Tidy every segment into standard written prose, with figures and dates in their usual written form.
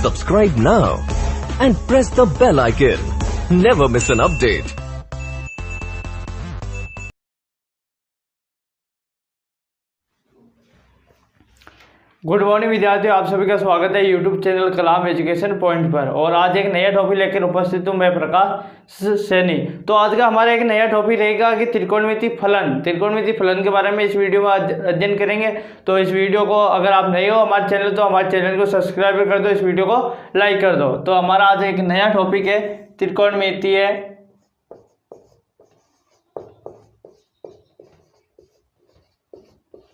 Subscribe now and press the bell icon. Never miss an update. Good morning विद्यार्थियों, आप सभी का स्वागत है यूट्यूब चैनल कलाम एजुकेशन पॉइंट पर। और आज एक नया टॉपिक लेकर उपस्थित हूँ मैं, प्रकाश सैनी। तो आज का हमारा एक नया टॉपिक रहेगा कि त्रिकोणमिति फलन के बारे में इस वीडियो में अध्ययन करेंगे। तो इस वीडियो को अगर आप नए हो हमारे चैनल, तो हमारे चैनल को सब्सक्राइब कर दो, इस वीडियो को लाइक कर दो। तो हमारा आज एक नया टॉपिक है त्रिकोणमितीय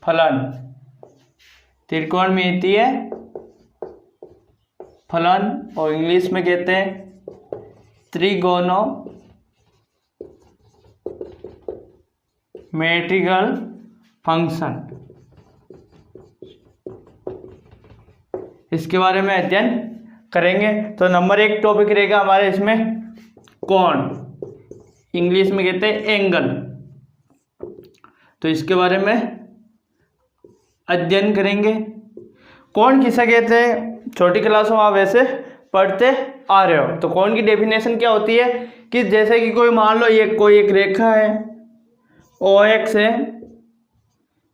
फलन। त्रिकोणमितीय फलन और इंग्लिश में कहते हैं ट्रिगोनोमेट्रिकल फंक्शन। इसके बारे में अध्ययन करेंगे। तो नंबर 1 टॉपिक रहेगा हमारे इसमें कोण, इंग्लिश में कहते हैं एंगल। तो इसके बारे में अध्ययन करेंगे। कोण किसे कहते हैं, छोटी क्लासों में आप वैसे पढ़ते आ रहे हो। तो कोण की डेफिनेशन क्या होती है कि जैसे कि कोई मान लो ये कोई एक रेखा है, OX है,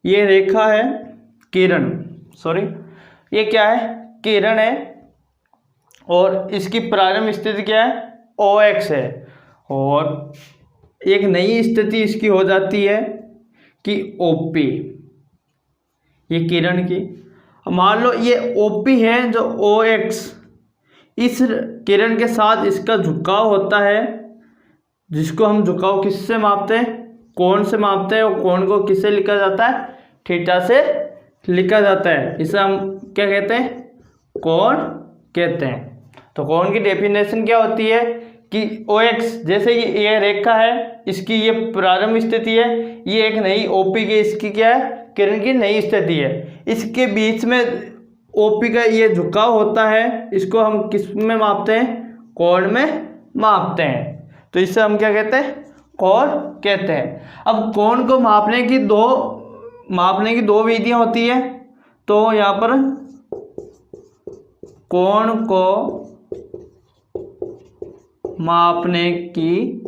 ये रेखा है किरण, ये क्या है, किरण है, और इसकी प्रारंभ स्थिति क्या है, OX है। और एक नई स्थिति इसकी हो जाती है कि OP, ये किरण की। मान लो ये OP है जो OX, इस किरण के साथ इसका झुकाव होता है, जिसको हम झुकाव किससे मापते हैं, कोण से मापते हैं। और कोण को किससे लिखा जाता है, थीटा से लिखा जाता है। इसे हम क्या कहते हैं, कोण कहते हैं। तो कोण की डेफिनेशन क्या होती है कि OX, जैसे कि ये रेखा है, इसकी ये प्रारंभ स्थिति है, ये एक नई OP की इसकी क्या है, किरण की नई स्थिति है। इसके बीच में OP का ये झुकाव होता है, इसको हम किस में मापते हैं, कोण में मापते हैं। तो इससे हम क्या कहते हैं, कोण कहते हैं। अब कोण को मापने की दो विधियां होती है। तो यहाँ पर कोण को मापने की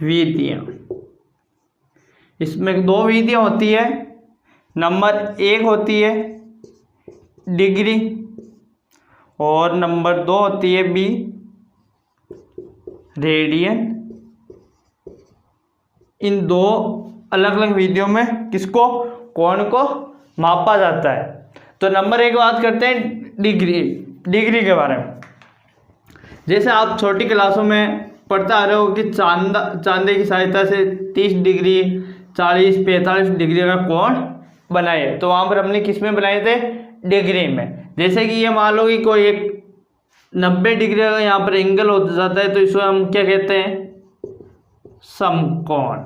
विधियां, इसमें 2 विधियां होती है। नंबर 1 होती है डिग्री, और नंबर 2 होती है बी, रेडियन। इन 2 अलग अलग विधियों में किसको, कोण को मापा जाता है। तो नंबर 1 बात करते हैं डिग्री के बारे में। जैसे आप छोटी क्लासों में पढ़ते आ रहे हो कि चांदे की सहायता से 30 डिग्री 40-45 डिग्री का कोण बनाए। तो वहाँ पर हमने किस में बनाए थे, डिग्री में। जैसे कि ये मान लो कि कोई एक 90 डिग्री का यहाँ पर एंगल हो जाता है, तो इसको हम क्या कहते हैं, समकोण।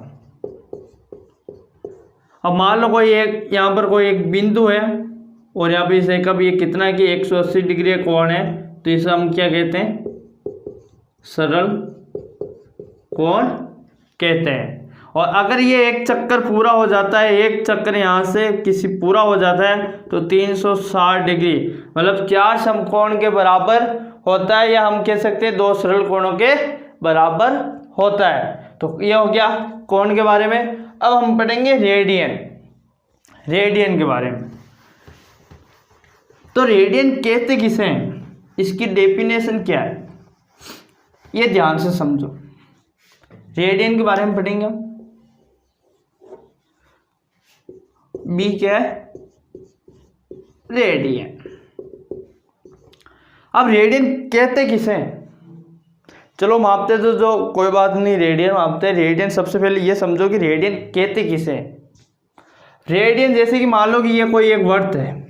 अब मान लो कोई एक यहाँ पर कोई एक बिंदु है, और यहाँ पर इसे कब ये कितना है कि 180 डिग्री का कोण है, तो इसे हम क्या कहते हैं, सरल कोण कहते हैं। और अगर ये एक चक्कर पूरा हो जाता है, एक चक्कर यहाँ से किसी पूरा हो जाता है, तो 360 डिग्री मतलब 4 समकोण के बराबर होता है, या हम कह सकते हैं 2 सरल कोणों के बराबर होता है। तो ये हो गया कोण के बारे में। अब हम पढ़ेंगे रेडियन के बारे में। तो रेडियन कहते किसे हैं, इसकी डेफिनेशन क्या है, ये ध्यान से समझो। रेडियन के बारे में पढ़ेंगे हम। बी क्या है, रेडियन। अब रेडियन कहते किसे हैं, चलो मापते तो जो कोई बात नहीं, रेडियन मापते हैं। रेडियन सबसे पहले ये समझो कि रेडियन कहते किसे हैं। रेडियन जैसे कि मान लो कि ये कोई एक वृत्त है,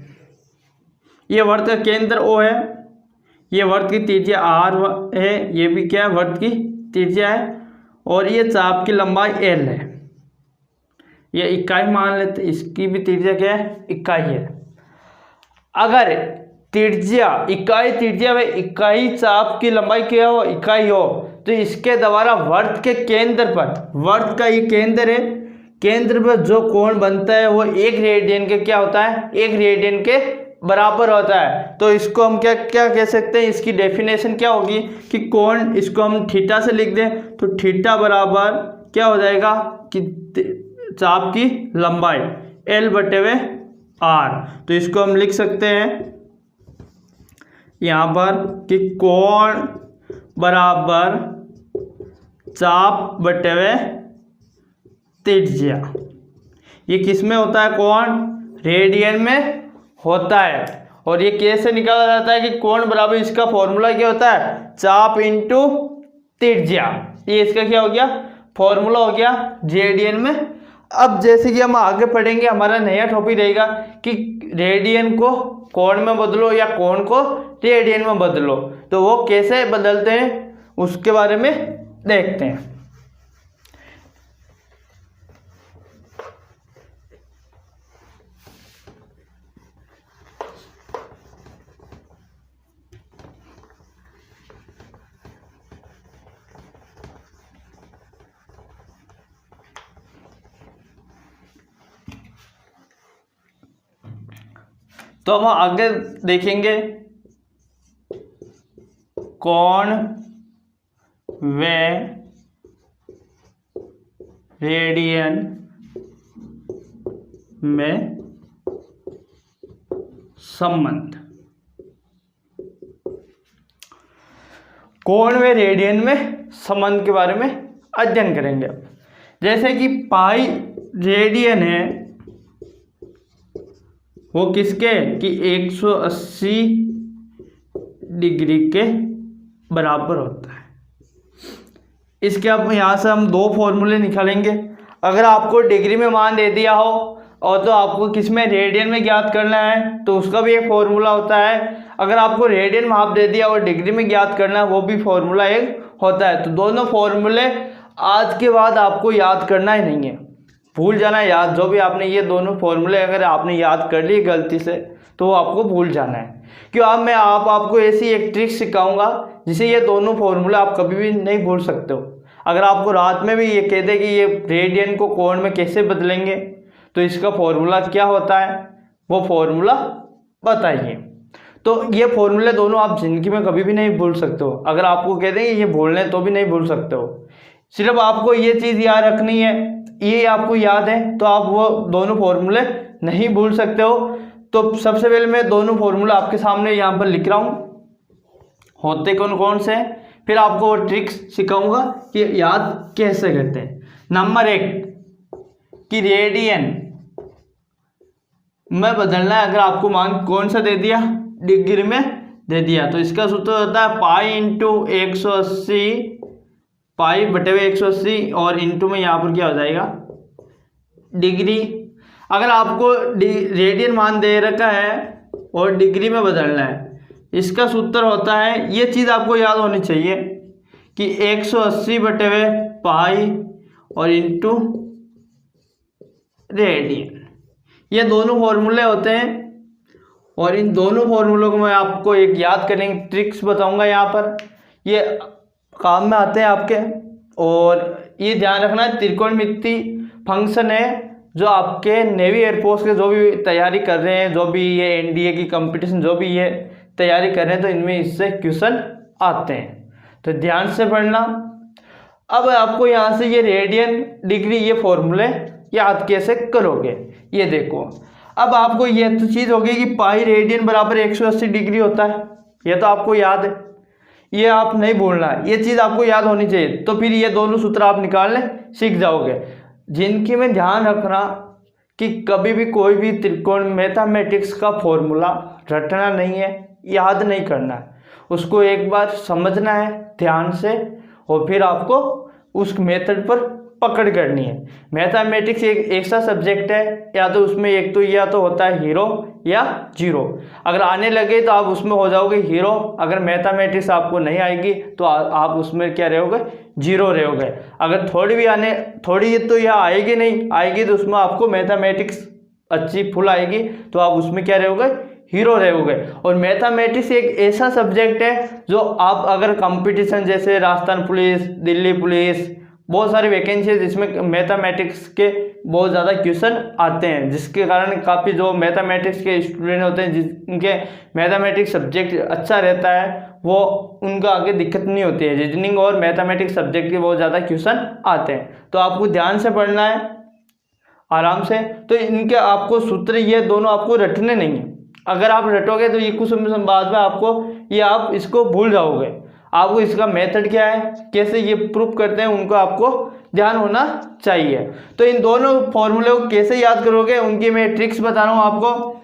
ये वृत्त का केंद्र O है, ये वृत्त की त्रिज्या R है, ये भी क्या है, वृत्त की त्रिज्या है, और ये चाप की लंबाई L है, ये इकाई मान लेते, इसकी भी त्रिज्या क्या है, इकाई है। अगर त्रिज्या व इकाई चाप की लंबाई क्या हो, इकाई हो, तो इसके द्वारा वृत्त के केंद्र पर, वृत्त का ये केंद्र है, केंद्र पर जो कोण बनता है वो 1 रेडियन के क्या होता है, 1 रेडियन के बराबर होता है। तो इसको हम क्या क्या कह सकते हैं, इसकी डेफिनेशन क्या होगी कि कोण, इसको हम थीटा से लिख दें तो थीटा बराबर क्या हो जाएगा कि चाप की लंबाई L/R। तो इसको हम लिख सकते हैं यहाँ पर कि कोण बराबर चाप बटे त्रिज्या। ये किस में होता है, कोण रेडियन में होता है। और ये कैसे निकाला जाता है कि कोण बराबर, इसका फॉर्मूला क्या होता है, चाप इंटू त्रिज्या। ये इसका क्या हो गया, फॉर्मूला हो गया रेडियन में। अब जैसे कि हम आगे पढ़ेंगे, हमारा नया टॉपिक रहेगा कि रेडियन को कोण में बदलो या कोण को रेडियन में बदलो, तो वो कैसे बदलते हैं उसके बारे में देखते हैं। तो हम आगे देखेंगे कोण व रेडियन में संबंध। कोण व रेडियन में संबंध के बारे में अध्ययन करेंगे। जैसे कि पाई रेडियन है वो किसके कि 180 डिग्री के बराबर होता है। इसके अब यहाँ से हम दो फॉर्मूले निकालेंगे। अगर आपको डिग्री में मान दे दिया हो और तो आपको किस में रेडियन में ज्ञात करना है तो उसका भी एक फॉर्मूला होता है। अगर आपको रेडियन माप दे दिया और डिग्री में ज्ञात करना है वो भी फॉर्मूला एक होता है। तो दोनों फॉर्मूले आज के बाद आपको याद करना ही नहीं है, भूल जाना है याद। जो भी आपने ये दोनों फॉर्मूले अगर आपने याद कर ली गलती से तो वो आपको भूल जाना है। क्यों, अब मैं आपको ऐसी एक ट्रिक सिखाऊंगा जिसे ये दोनों फॉर्मूले आप कभी भी नहीं भूल सकते हो। अगर आपको रात में भी ये कह दे कि ये रेडियन को कोण में कैसे बदलेंगे तो इसका फॉर्मूला क्या होता है, वो फॉर्मूला बताइए। तो ये फॉर्मूले दोनों आप जिंदगी में कभी भी नहीं भूल सकते हो। अगर आपको कह देंगे ये भूलने तो भी नहीं भूल सकते हो। सिर्फ आपको ये चीज़ याद रखनी है, ये आपको याद है तो आप वो दोनों फॉर्मूले नहीं भूल सकते हो। तो सबसे पहले मैं दोनों फॉर्मूला आपके सामने यहाँ पर लिख रहा हूँ, होते कौन कौन से, फिर आपको वो ट्रिक्स सिखाऊंगा कि याद कैसे करते हैं। नंबर 1 कि रेडियन में बदलना है। अगर आपको मान कौन सा दे दिया, डिग्री में दे दिया, तो इसका सूत्र होता है पाई इंटू 180, पाई बटे 180 और इंटू में यहाँ पर क्या हो जाएगा डिग्री। अगर आपको रेडियन मान दे रखा है और डिग्री में बदलना है, इसका सूत्र होता है, ये चीज़ आपको याद होनी चाहिए कि 180 बटे पाई और इंटू रेडियन। ये दोनों फॉर्मूले होते हैं और इन दोनों फॉर्मूलों को मैं आपको एक याद करने की ट्रिक्स बताऊंगा यहाँ पर, ये काम में आते हैं आपके। और ये ध्यान रखना है त्रिकोणमिति फंक्शन है जो आपके नेवी एयरफोर्स के जो भी तैयारी कर रहे हैं, जो भी ये एनडीए की कंपटीशन जो भी ये तैयारी कर रहे हैं, तो इनमें इससे क्वेश्चन आते हैं, तो ध्यान से पढ़ना। अब आपको यहाँ से ये रेडियन डिग्री ये फॉर्मूले याद कैसे करोगे, ये देखो। अब आपको ये तो चीज़ होगी कि पाई रेडियन बराबर 180 डिग्री होता है, ये तो आपको याद है, ये आप नहीं भूलना, ये चीज़ आपको याद होनी चाहिए। तो फिर ये दोनों सूत्र आप निकालने सीख जाओगे, जिनकी में ध्यान रखना कि कभी भी कोई भी त्रिकोण मैथमेटिक्स का फॉर्मूला रटना नहीं है, याद नहीं करना है, उसको एक बार समझना है ध्यान से और फिर आपको उस मेथड पर पकड़ करनी है। मैथमेटिक्स एक ऐसा सब्जेक्ट है, या तो उसमें एक तो या तो होता है हीरो या जीरो। अगर आने लगे तो आप उसमें हो जाओगे हीरो, अगर मैथमेटिक्स आपको नहीं आएगी तो आप उसमें क्या रहोगे, जीरो रहोगे। अगर थोड़ी तो यह आएगी नहीं आएगी तो उसमें आपको मैथमेटिक्स अच्छी फुल आएगी तो आप उसमें क्या रहोगे, हीरो रहोगे। और मैथमेटिक्स एक ऐसा सब्जेक्ट है जो आप अगर कंपटीशन जैसे राजस्थान पुलिस, दिल्ली पुलिस, बहुत सारी वैकेंसी है जिसमें मैथमेटिक्स के बहुत ज़्यादा क्वेश्चन आते हैं, जिसके कारण काफ़ी जो मैथमेटिक्स के स्टूडेंट होते हैं जिनके मैथमेटिक्स सब्जेक्ट अच्छा रहता है वो उनका आगे दिक्कत नहीं होती है। रीजनिंग और मैथमेटिक्स सब्जेक्ट के बहुत ज़्यादा क्वेश्चन आते हैं, तो आपको ध्यान से पढ़ना है आराम से। तो इनके आपको सूत्र ये दोनों आपको रटने नहीं है, अगर आप रटोगे तो ये कुछ बाद में आपको ये आप इसको भूल जाओगे। आपको इसका मेथड क्या है, कैसे ये प्रूफ करते हैं, उनको आपको ध्यान होना चाहिए। तो इन दोनों फॉर्मूले को कैसे याद करोगे उनकी मैं ट्रिक्स बता रहा हूँ आपको।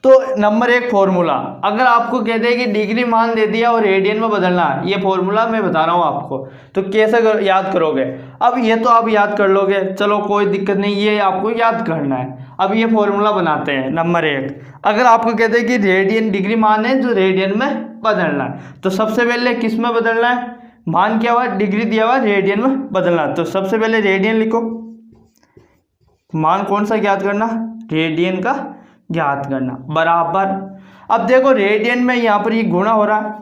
तो नंबर 1 फॉर्मूला, अगर आपको कहते हैं कि डिग्री मान दे दिया और रेडियन में बदलना है, ये फॉर्मूला मैं बता रहा हूँ आपको, तो कैसे याद करोगे। अब ये तो आप याद कर लोगे, चलो कोई दिक्कत नहीं, ये आपको याद करना है। अब ये फॉर्मूला बनाते हैं। नंबर 1, अगर आपको कहते हैं कि रेडियन डिग्री मान है जो रेडियन में बदलना है, तो सबसे पहले किस में बदलना है, मान क्या हुआ डिग्री दिया हुआ रेडियन में बदलना। तो सबसे पहले रेडियन लिखो, मान कौन सा ज्ञात करना, रेडियन का ज्ञात करना, बराबर। अब देखो रेडियन में यहाँ पर ये गुणा हो रहा है,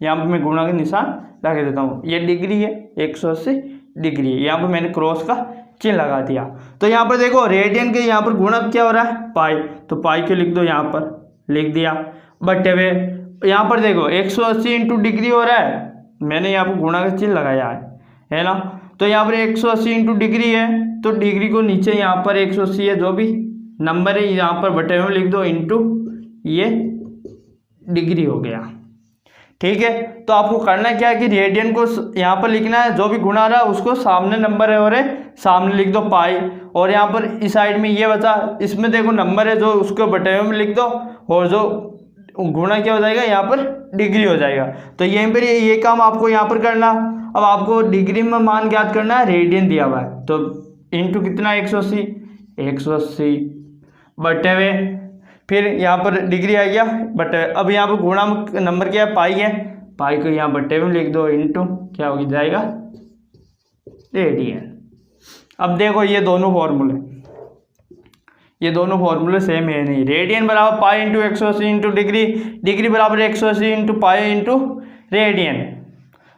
यहाँ पर मैं गुणा का निशान लगा देता हूँ। ये डिग्री है, 180 डिग्री, यहाँ पर मैंने क्रॉस का चिन्ह लगा दिया। तो यहाँ पर देखो रेडियन के यहाँ पर गुणा क्या हो रहा है, पाई, तो पाई के लिख दो, यहाँ पर लिख दिया, बटे हुए यहाँ पर देखो 180 इंटू डिग्री हो रहा है, मैंने यहाँ पर गुणा का चिन्ह लगाया है ना। तो यहाँ पर 180 इंटू डिग्री है, तो डिग्री को नीचे यहाँ पर 180 है जो भी नंबर है यहाँ पर बटे में लिख दो, इंटू ये डिग्री हो गया। ठीक है, तो आपको करना क्या है कि रेडियन को यहाँ पर लिखना है, जो भी गुणा रहा है उसको सामने नंबर है और सामने लिख दो पाई, और यहाँ पर इस साइड में ये बचा, इसमें देखो नंबर है जो उसको बटे में लिख दो, और जो गुणा क्या हो जाएगा यहाँ पर डिग्री हो जाएगा। तो यहीं पर ये काम आपको यहाँ पर करना। अब आपको डिग्री में मान ज्ञात करना है, रेडियन दिया हुआ है, तो इंटू कितना 180 बटे हुए, फिर यहाँ पर डिग्री आ गया बटे। अब यहाँ पर गुणा नंबर क्या है, पाई है, पाई को यहाँ बटे में लिख दो, इंटू क्या हो जाएगा रेडियन। अब देखो ये दोनों फॉर्मूले सेम है नहीं, रेडियन बराबर pi into 180 into degree, degree बराबर 180 इंटू पाई इंटू रेडियन।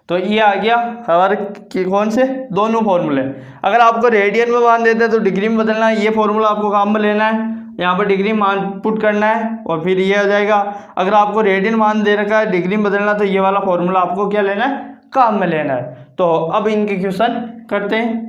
तो ये आ गया हमारे कौन से दोनों फॉर्मूले। अगर आपको रेडियन में मान देते हैं तो डिग्री में बदलना है, ये फॉर्मूला आपको काम में लेना है, यहाँ पर डिग्री मान पुट करना है और फिर ये हो जाएगा। अगर आपको रेडियन मान दे रखा है डिग्री में बदलना, तो ये वाला फॉर्मूला आपको क्या लेना है, काम में लेना है। तो अब इनके क्वेश्चन करते हैं।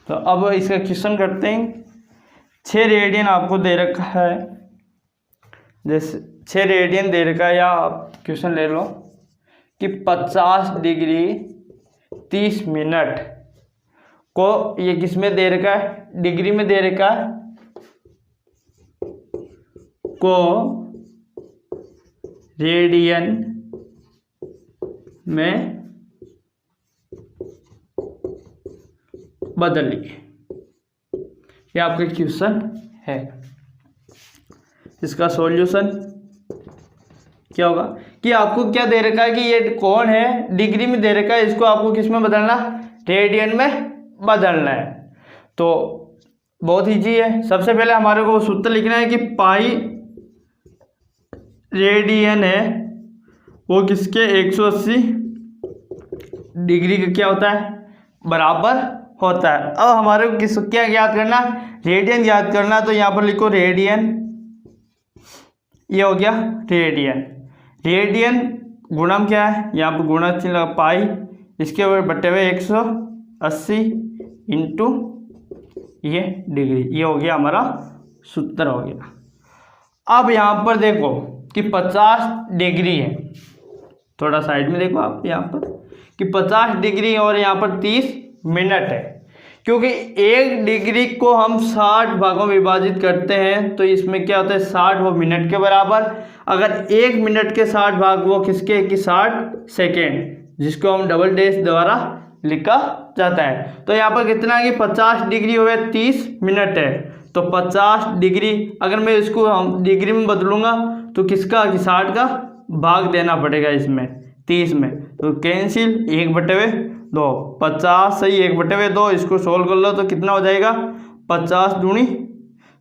तो अब इसका क्वेश्चन करते हैं। 6 रेडियन आपको दे रखा है, जैसे 6 रेडियन दे रखा है, या आप क्वेश्चन ले लो कि 50 डिग्री 30 मिनट को ये किस में दे रखा है, डिग्री में दे रखा है, को रेडियन में बदलिए। ये आपका क्वेश्चन है। इसका सॉल्यूशन क्या होगा कि आपको क्या दे रखा है कि ये कौन है, डिग्री में दे रखा है, इसको आपको किस में बदलना, रेडियन में बदलना है। तो बहुत ईजी है। सबसे पहले हमारे को सूत्र लिखना है कि पाई रेडियन है वो किसके 180 डिग्री का क्या होता है, बराबर होता है। अब हमारे को किस क्या ज्ञात करना, रेडियन ज्ञात करना। तो यहाँ पर लिखो रेडियन, ये हो गया रेडियन। रेडियन गुणम क्या है, यहाँ पर गुणा चिन्ह पाई, इसके ऊपर बटे हुए 180 इंटू ये डिग्री, ये हो गया हमारा सूत्र हो गया। अब यहाँ पर देखो कि 50 डिग्री है, थोड़ा साइड में देखो आप यहाँ पर कि 50 डिग्री और यहाँ पर 30 मिनट है। क्योंकि 1 डिग्री को हम 60 भागों में विभाजित करते हैं तो इसमें क्या होता है 60 वो मिनट के बराबर। अगर 1 मिनट के 60 भाग वो किसके कि 60 सेकेंड, जिसको हम डबल डैश द्वारा लिखा जाता है। तो यहाँ पर कितना है कि 50 डिग्री हो गया 30 मिनट है, तो 50 डिग्री अगर मैं इसको हम डिग्री में बदलूंगा तो किसका कि 60 का भाग देना पड़ेगा इसमें 30 में, तो कैंसिल 1/2, 50 सही 1/2, इसको सोल्व कर लो तो कितना हो जाएगा 50 दूनी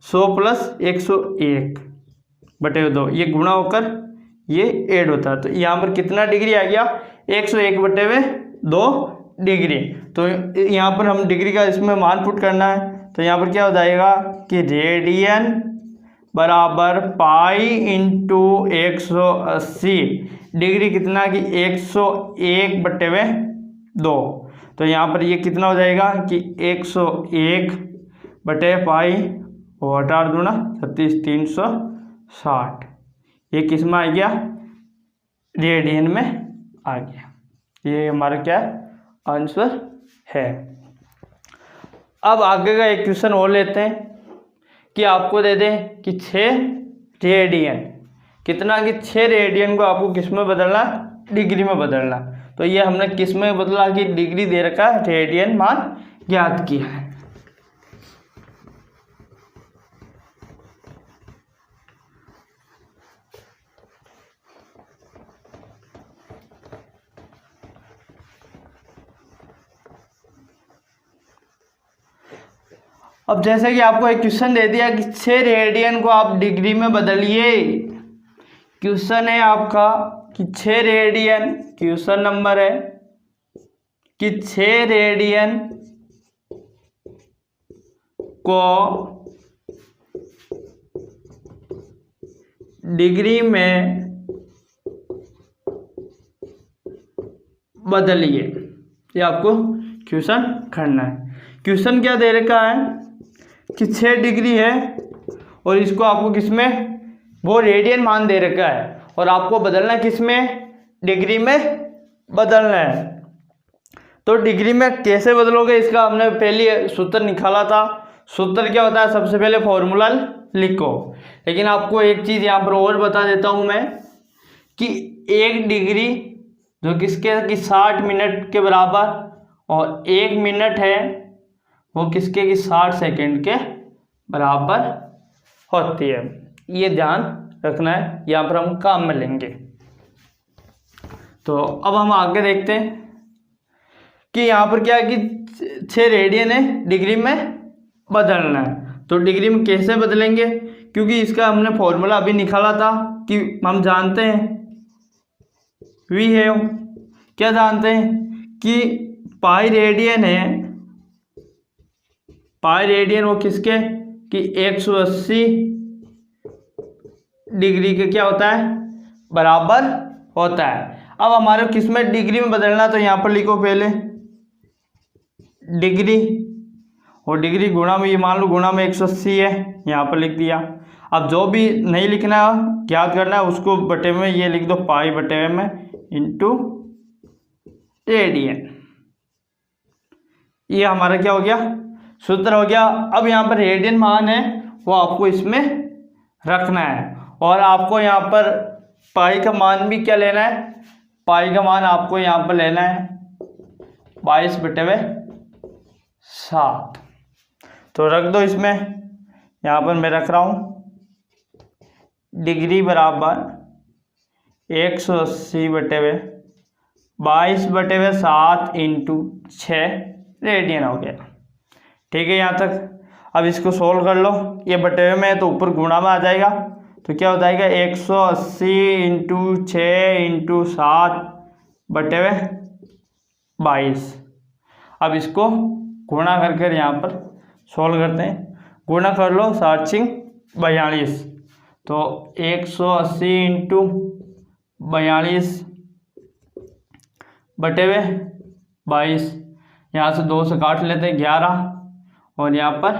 100 प्लस 101/2, ये गुणा होकर ये ऐड होता है। तो यहाँ पर कितना डिग्री आ गया 101/2 डिग्री। तो यहाँ पर हम डिग्री का इसमें मान पुट करना है, तो यहाँ पर क्या हो जाएगा कि रेडियन बराबर पाई इंटू 180, डिग्री कितना कि 101/2, तो यहाँ पर ये कितना हो जाएगा कि 101/पाई और 8 दूना 36 360, ये किस में आ गया रेडियन में आ गया। ये हमारा क्या आंसर है। अब आगे का एक क्वेश्चन और लेते हैं कि आपको दे दें कि 6 रेडियन, कितना कि 6 रेडियन को आपको किस में बदलना डिग्री में बदलना, तो ये हमने किस में बदला कि डिग्री दे रखा है, रेडियन मान ज्ञात किया है। अब जैसे कि आपको एक क्वेश्चन दे दिया कि 6 रेडियन को आप डिग्री में बदलिए, क्वेश्चन है आपका कि 6 रेडियन, क्वेश्चन नंबर है कि 6 रेडियन को डिग्री में बदलिए, ये आपको क्वेश्चन करना है। क्वेश्चन क्या दे रखा है कि 6 डिग्री है और इसको आपको किसमें वो रेडियन मान दे रखा है और आपको बदलना किसमें डिग्री में बदलना है। तो डिग्री में कैसे बदलोगे इसका हमने पहले सूत्र निकाला था। सूत्र क्या होता है, सबसे पहले फॉर्मूला लिखो, लेकिन आपको एक चीज़ यहाँ पर और बता देता हूँ मैं कि 1 डिग्री जो किसके कि 60 मिनट के बराबर और 1 मिनट है वो किसके कि 60 सेकंड के बराबर होती है, ये ध्यान रखना है, यहाँ पर हम काम में लेंगे। तो अब हम आगे देखते हैं कि यहाँ पर क्या है कि 6 रेडियन है डिग्री में बदलना है, तो डिग्री में कैसे बदलेंगे, क्योंकि इसका हमने फॉर्मूला अभी निकाला था कि हम जानते हैं वी है, क्या जानते हैं कि पाई रेडियन है, पाई रेडियन वो किसके कि 180 डिग्री के क्या होता है बराबर होता है। अब हमारे किस में डिग्री में बदलना, तो यहाँ पर लिखो पहले डिग्री और डिग्री गुणा में, ये मान लो गुणा में 180 है, यहाँ पर लिख दिया। अब जो भी नहीं लिखना ज्ञात करना है उसको बटे में ये लिख दो पाई बटे में इंटू रेडियन, ये हमारा क्या हो गया सूत्र हो गया। अब यहाँ पर रेडियन मान है वो आपको इसमें रखना है और आपको यहाँ पर पाई का मान भी क्या लेना है, पाई का मान आपको यहाँ पर लेना है 22/7, तो रख दो इसमें, यहाँ पर मैं रख रहा हूँ डिग्री बराबर 180/22/7 इंटू 6 रेडियन हो गया। ठीक है यहाँ तक। अब इसको सोल्व कर लो, ये बटे में है तो ऊपर गुणा में आ जाएगा, तो क्या हो जाएगा 180 इंटू 6 इंटू 7/22। अब इसको गुणा करके यहाँ पर सोल्व करते हैं, गुणा कर लो 7×42, तो 180 इंटू 42/22, यहाँ से 2 से काट लेते हैं 11 और यहाँ पर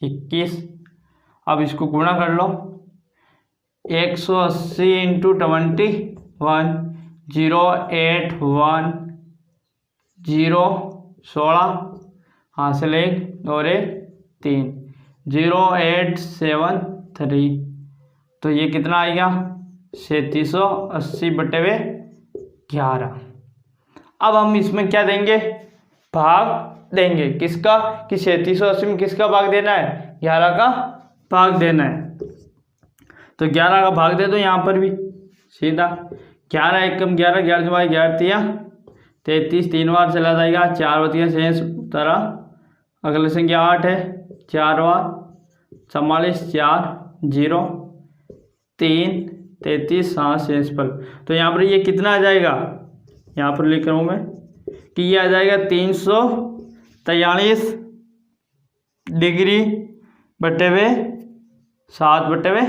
21। अब इसको गुणा कर लो 180 इंटू 21 081 0 16 हासिल 1 और 3 0873, तो ये कितना आएगा 3780/11। अब हम इसमें क्या देंगे भाग देंगे। किसका? कि 3780 में किसका भाग देना है? 11 का भाग देना है। तो 11 का भाग दे दो यहाँ पर भी सीधा। 11 एकम 11, 11 जुबाई 11 तिया 33, 3 बार चला जाएगा, 4 बतिया शेष तरह। अगली संख्या 8 है, 4 बार 44, 4 0 3 33 7 शेष पर। तो यहाँ पर ये कितना आ जाएगा? यहाँ पर लिख रहा हूँ मैं कि ये आ जाएगा 343 डिग्री बटे हुए 7 बटे हुए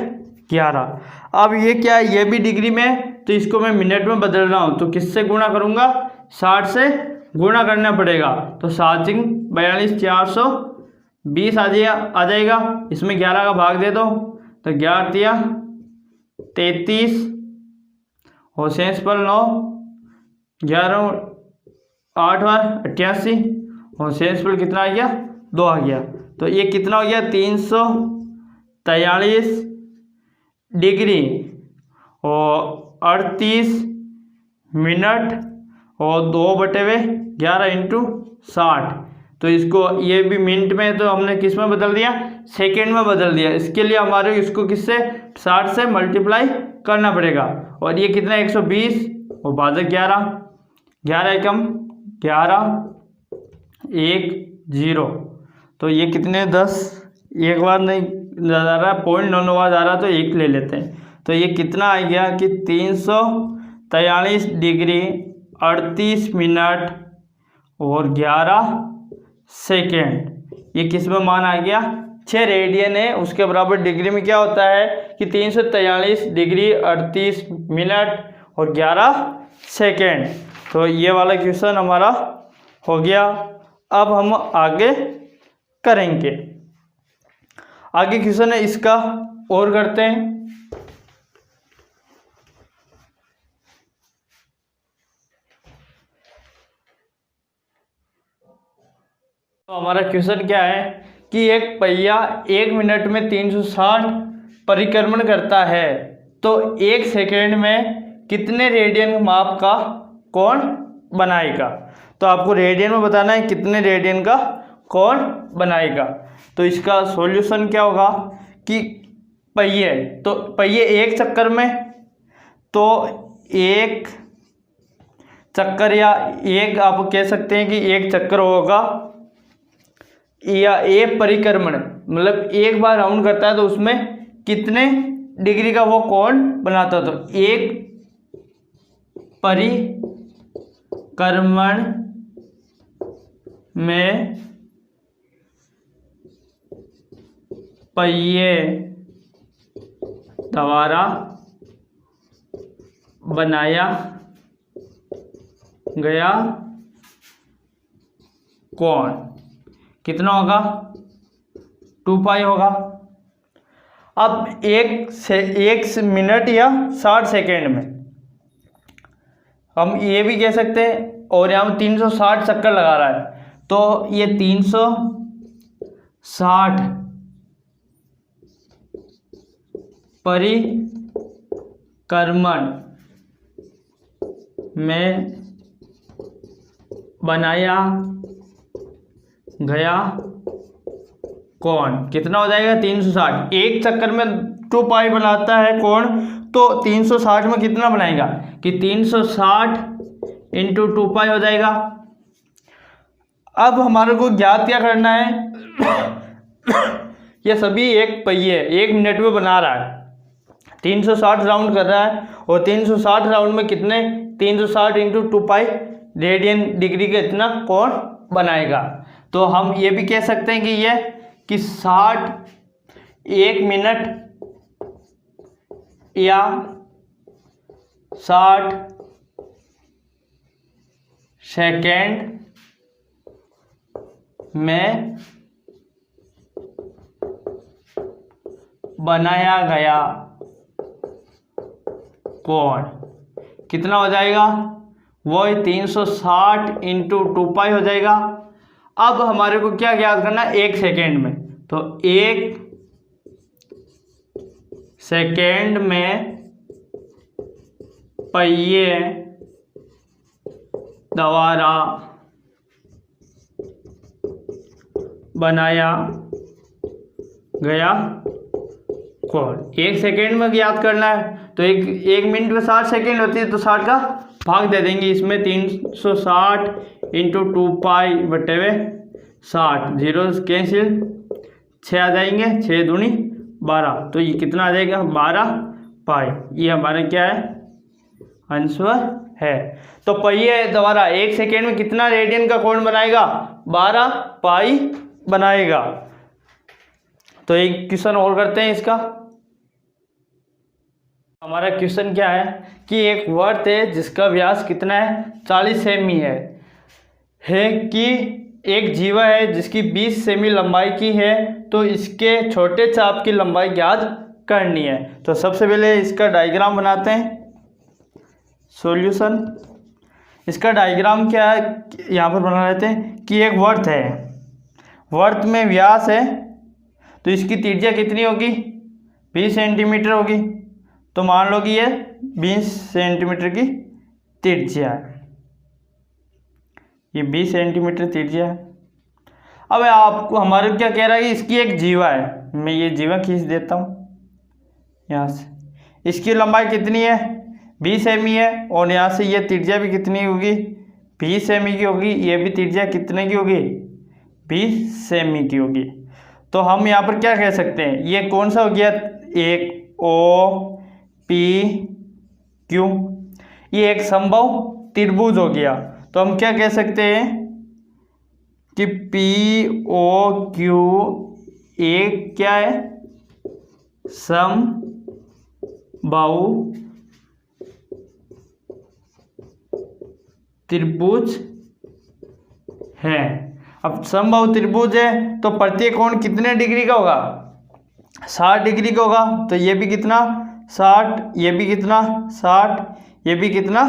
11। अब ये क्या है? ये भी डिग्री में, तो इसको मैं मिनट में बदल रहा हूँ। तो किससे गुणा करूँगा? 60 से गुणा करना पड़ेगा। तो 7 42 420 आ जाएगा। इसमें 11 का भाग दे दो, तो 11 तिया 33 और शेष पर 9, 11 8 बार 88 और शेष पर कितना आ गया? 2 आ गया। तो ये कितना हो गया? 343 डिग्री और 38 मिनट और 2 बटे हुए 11 इंटू 60। तो इसको ये भी मिनट में, तो हमने किस में बदल दिया? सेकेंड में बदल दिया। इसके लिए हमारे इसको किससे? 60 से मल्टीप्लाई करना पड़ेगा। और ये कितना? 120 और भाजक 11, 11 एकम 11 1 0। तो ये कितने? 10 एक बार नहीं जा रहा, 0.99 बार जा रहा, तो 1 ले लेते हैं। तो ये कितना आ गया कि 343 डिग्री 38 मिनट और 11 सेकेंड। ये किस में मान आ गया? 6 रेडियन है, उसके बराबर डिग्री में क्या होता है कि 343 डिग्री 38 मिनट और 11 सेकेंड। तो ये वाला क्वेश्चन हमारा हो गया। अब हम आगे करेंगे। आगे क्वेश्चन है इसका और करते हैं। तो हमारा क्वेश्चन क्या है कि एक पहिया 1 मिनट में 360 परिक्रमण करता है, तो 1 सेकेंड में कितने रेडियन माप का कोण बनाएगा? तो आपको रेडियन में बताना है कितने रेडियन का कोण बनाएगा। तो इसका सॉल्यूशन क्या होगा कि पहिए, तो पहिए एक चक्कर में, तो एक चक्कर या एक आप कह सकते हैं कि एक चक्कर होगा, या एक परिक्रमण मतलब एक बार राउंड करता है तो उसमें कितने डिग्री का वो कोण बनाता है। तो एक परिक्रमण में पहिए द्वारा बनाया गया कोण कितना होगा? 2 पाई होगा। अब एक मिनट या 60 सेकेंड में हम ये भी कह सकते हैं, और यहाँ पर 360 चक्कर लगा रहा है, तो ये 360 परिक्रमण में बनाया गया कोण कितना हो जाएगा? 360। एक चक्कर में 2 पाई बनाता है कोण, तो 360 में कितना बनाएगा कि 360 इंटू 2 पाई हो जाएगा। अब हमारे को ज्ञात क्या करना है? ये सभी एक पहिए 1 मिनट में बना रहा है, 360 राउंड कर रहा है, और 360 राउंड में कितने? 360 इंटू 2 पाई रेडियन डिग्री का इतना कोण बनाएगा। तो हम ये भी कह सकते हैं कि ये कि 60 1 मिनट या 60 सेकेंड में बनाया गया कोण कितना हो जाएगा? वो 360 इंटू 2 पाई हो जाएगा। अब हमारे को क्या ज्ञात करना है? 1 सेकेंड में, तो 1 सेकेंड में पहिए द्वारा बनाया गया कौन। 1 सेकेंड में याद करना है, तो एक मिनट में 60 सेकेंड होती है, तो 60 का भाग दे देंगे इसमें। 360 इंटू 2π/60, जीरो कैंसिल, 6 आ जाएंगे, 6 दूनी 12, तो ये कितना आ जाएगा 12 पाई। ये हमारा क्या है, आंसर है। तो पहिए दोबारा 1 सेकेंड में कितना रेडियन का कोण बनाएगा, 12 पाई बनाएगा। तो एक क्वेश्चन और करते हैं इसका। हमारा क्वेश्चन क्या है कि एक वर्त है जिसका व्यास कितना है, 40 सेमी है कि एक जीवा है जिसकी 20 सेमी लंबाई की है, तो इसके छोटे चाप की लंबाई ज्ञात करनी है। तो सबसे पहले इसका डायग्राम बनाते हैं। सॉल्यूशन, इसका डायग्राम क्या है यहाँ पर बना लेते हैं कि एक वर्त है, वर्त में व्यास है, तो इसकी त्रिज्या कितनी होगी, 20 सेंटीमीटर होगी। तो मान लो कि ये 20 सेंटीमीटर की त्रिज्या है, ये 20 सेंटीमीटर त्रिज्या है। अब आपको हमारे क्या कह रहा है कि इसकी एक जीवा है, मैं ये जीवा खींच देता हूँ यहाँ से। इसकी लंबाई कितनी है, 20 सेमी है, और यहाँ से ये त्रिज्या भी कितनी होगी, 20 सेमी की होगी। ये भी त्रिज्या कितने की होगी, 20 सेमी की होगी। तो हम यहाँ पर क्या कह सकते हैं, ये कौन सा हो गया, एक OPQ, ये एक समबाहु त्रिभुज हो गया। तो हम क्या कह सकते हैं कि POQ एक क्या है, समबाहु त्रिभुज है। अब समबाहु त्रिभुज है तो प्रत्येक कोण कितने डिग्री का होगा, 60 डिग्री का होगा। तो ये भी कितना 60, ये भी कितना 60, ये भी कितना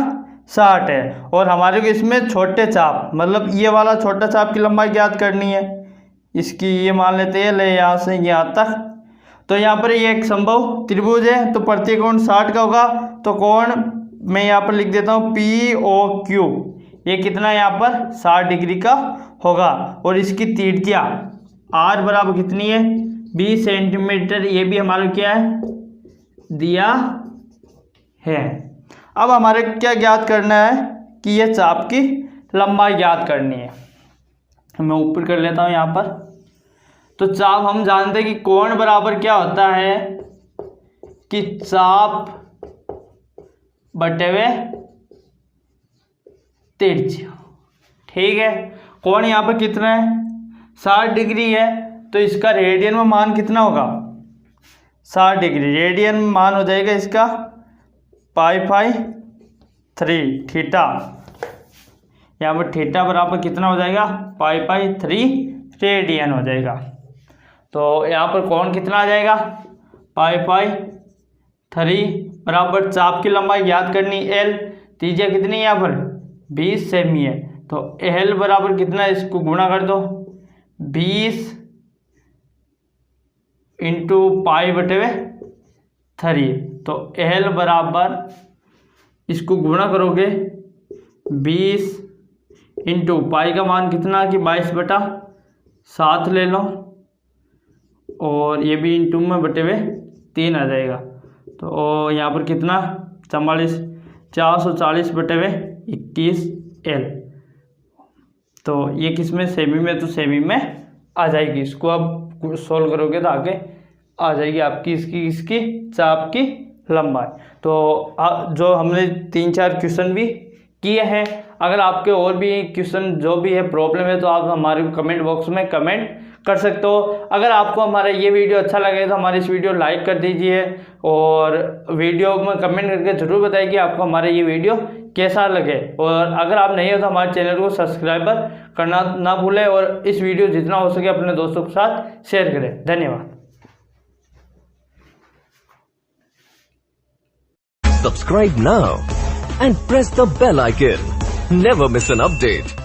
60 है। और हमारे को इसमें छोटे चाप, मतलब ये वाला छोटा चाप की लंबाई ज्ञात करनी है। इसकी ये मान लेते हैं, ले यहाँ से यहाँ तक। तो यहाँ पर ये एक समबाहु त्रिभुज है, तो प्रत्येक कोण 60 का होगा। तो कोण मैं यहाँ पर लिख देता हूँ POQ, ये कितना यहाँ पर 60 डिग्री का होगा। और इसकी त्रिज्या R बराबर कितनी है, 20 सेंटीमीटर। ये भी हमारा क्या है, दिया है। अब हमारे क्या ज्ञात करना है कि ये चाप की लंबाई ज्ञात करनी है। मैं ऊपर कर लेता हूँ यहाँ पर। तो चाप हम जानते हैं कि कोण बराबर क्या होता है कि चाप बटे हुए त्रिज्या, ठीक है। कोण यहाँ पर कितना है, 60 डिग्री है, तो इसका रेडियन में मान कितना होगा, 60 डिग्री। रेडियन में मान हो जाएगा इसका π/3 थीटा। यहाँ पर थीटा बराबर कितना हो जाएगा, π/3 रेडियन हो जाएगा। तो यहाँ पर कोण कितना आ जाएगा, π/3 बराबर चाप की लंबाई ज्ञात करनी L, त्रिज्या कितनी है यहाँ पर 20 सेमी है। तो L बराबर कितना, इसको गुणा कर दो, 20 इंटू π/3। तो L बराबर इसको गुणा करोगे 20 इंटू पाई का मान कितना कि 22/7 ले लो, और ये भी इंटू में बटे हुए 3 आ जाएगा। तो यहाँ पर कितना 440/21 L। तो ये किस में, सेमी में, तो सेमी में आ जाएगी। इसको अब सोल्व करोगे तो आगे आ जाएगी आपकी इसकी चाप की लंबाई। तो जो हमने 3-4 क्वेश्चन भी किए हैं, अगर आपके और भी क्वेश्चन जो भी है प्रॉब्लम है तो आप हमारे कमेंट बॉक्स में कमेंट कर सकते हो। अगर आपको हमारा ये वीडियो अच्छा लगे तो हमारी इस वीडियो लाइक कर दीजिए, और वीडियो में कमेंट करके ज़रूर बताइए कि आपको हमारा ये वीडियो कैसा लगे। और अगर आप नहीं हो तो हमारे चैनल को सब्सक्राइबर करना ना भूलें, और इस वीडियो जितना हो सके अपने दोस्तों के साथ शेयर करें। धन्यवाद। Subscribe now and press the bell icon. Never miss an update.